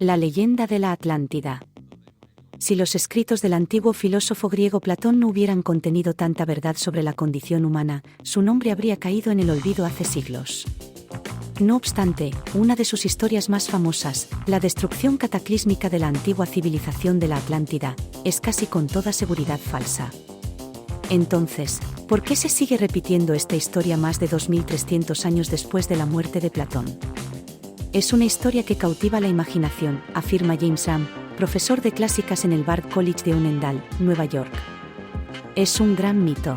La leyenda de la Atlántida. Si los escritos del antiguo filósofo griego Platón no hubieran contenido tanta verdad sobre la condición humana, su nombre habría caído en el olvido hace siglos. No obstante, una de sus historias más famosas, la destrucción cataclísmica de la antigua civilización de la Atlántida, es casi con toda seguridad falsa. Entonces, ¿por qué se sigue repitiendo esta historia más de 2300 años después de la muerte de Platón? Es una historia que cautiva la imaginación, afirma James Ram, profesor de clásicas en el Bard College de Unendal, Nueva York. Es un gran mito.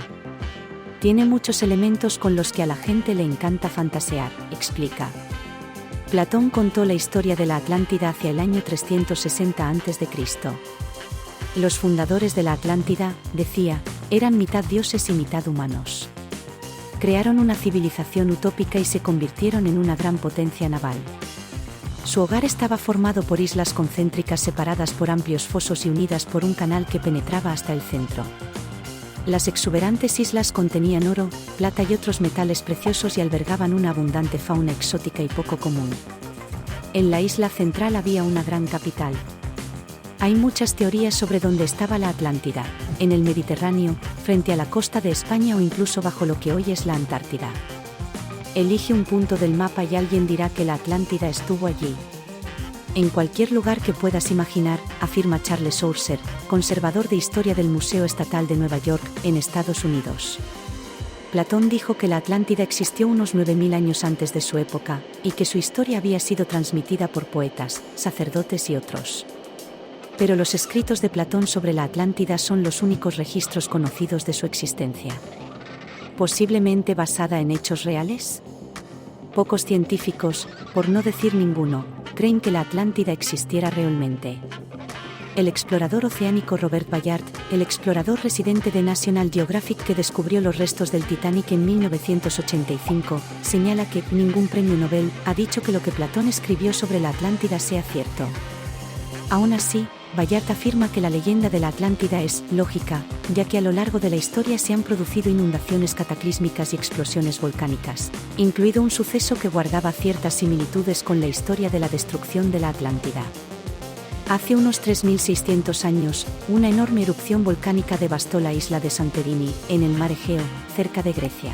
Tiene muchos elementos con los que a la gente le encanta fantasear, explica. Platón contó la historia de la Atlántida hacia el año 360 a.C. Los fundadores de la Atlántida, decía, eran mitad dioses y mitad humanos. Crearon una civilización utópica y se convirtieron en una gran potencia naval. Su hogar estaba formado por islas concéntricas separadas por amplios fosos y unidas por un canal que penetraba hasta el centro. Las exuberantes islas contenían oro, plata y otros metales preciosos y albergaban una abundante fauna exótica y poco común. En la isla central había una gran capital. Hay muchas teorías sobre dónde estaba la Atlántida, en el Mediterráneo, frente a la costa de España o incluso bajo lo que hoy es la Antártida. Elige un punto del mapa y alguien dirá que la Atlántida estuvo allí. En cualquier lugar que puedas imaginar, afirma Charles Ourser, conservador de historia del Museo Estatal de Nueva York, en Estados Unidos. Platón dijo que la Atlántida existió unos 9000 años antes de su época, y que su historia había sido transmitida por poetas, sacerdotes y otros. Pero los escritos de Platón sobre la Atlántida son los únicos registros conocidos de su existencia. ¿Posiblemente basada en hechos reales? Pocos científicos, por no decir ninguno, creen que la Atlántida existiera realmente. El explorador oceánico Robert Ballard, el explorador residente de National Geographic que descubrió los restos del Titanic en 1985, señala que ningún premio Nobel ha dicho que lo que Platón escribió sobre la Atlántida sea cierto. Aún así, Ballard afirma que la leyenda de la Atlántida es lógica, ya que a lo largo de la historia se han producido inundaciones cataclísmicas y explosiones volcánicas, incluido un suceso que guardaba ciertas similitudes con la historia de la destrucción de la Atlántida. Hace unos 3600 años, una enorme erupción volcánica devastó la isla de Santorini, en el mar Egeo, cerca de Grecia.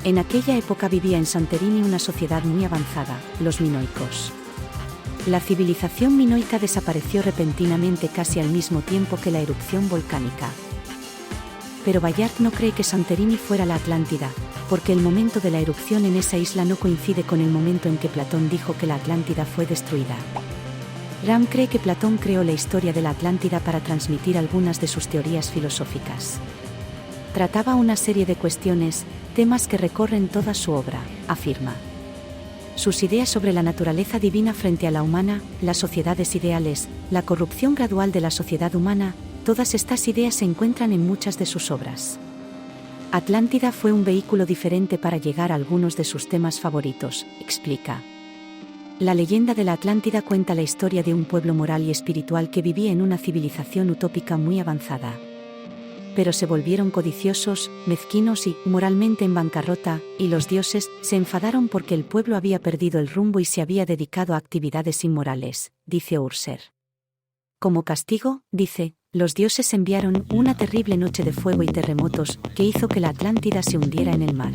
En aquella época vivía en Santorini una sociedad muy avanzada, los minoicos. La civilización minoica desapareció repentinamente casi al mismo tiempo que la erupción volcánica. Pero Ballard no cree que Santorini fuera la Atlántida, porque el momento de la erupción en esa isla no coincide con el momento en que Platón dijo que la Atlántida fue destruida. Ram cree que Platón creó la historia de la Atlántida para transmitir algunas de sus teorías filosóficas. Trataba una serie de cuestiones, temas que recorren toda su obra, afirma. Sus ideas sobre la naturaleza divina frente a la humana, las sociedades ideales, la corrupción gradual de la sociedad humana, todas estas ideas se encuentran en muchas de sus obras. Atlántida fue un vehículo diferente para llegar a algunos de sus temas favoritos, explica. La leyenda de la Atlántida cuenta la historia de un pueblo moral y espiritual que vivía en una civilización utópica muy avanzada. Pero se volvieron codiciosos, mezquinos y, moralmente en bancarrota, y los dioses se enfadaron porque el pueblo había perdido el rumbo y se había dedicado a actividades inmorales, dice Ourser. Como castigo, dice, los dioses enviaron una terrible noche de fuego y terremotos, que hizo que la Atlántida se hundiera en el mar.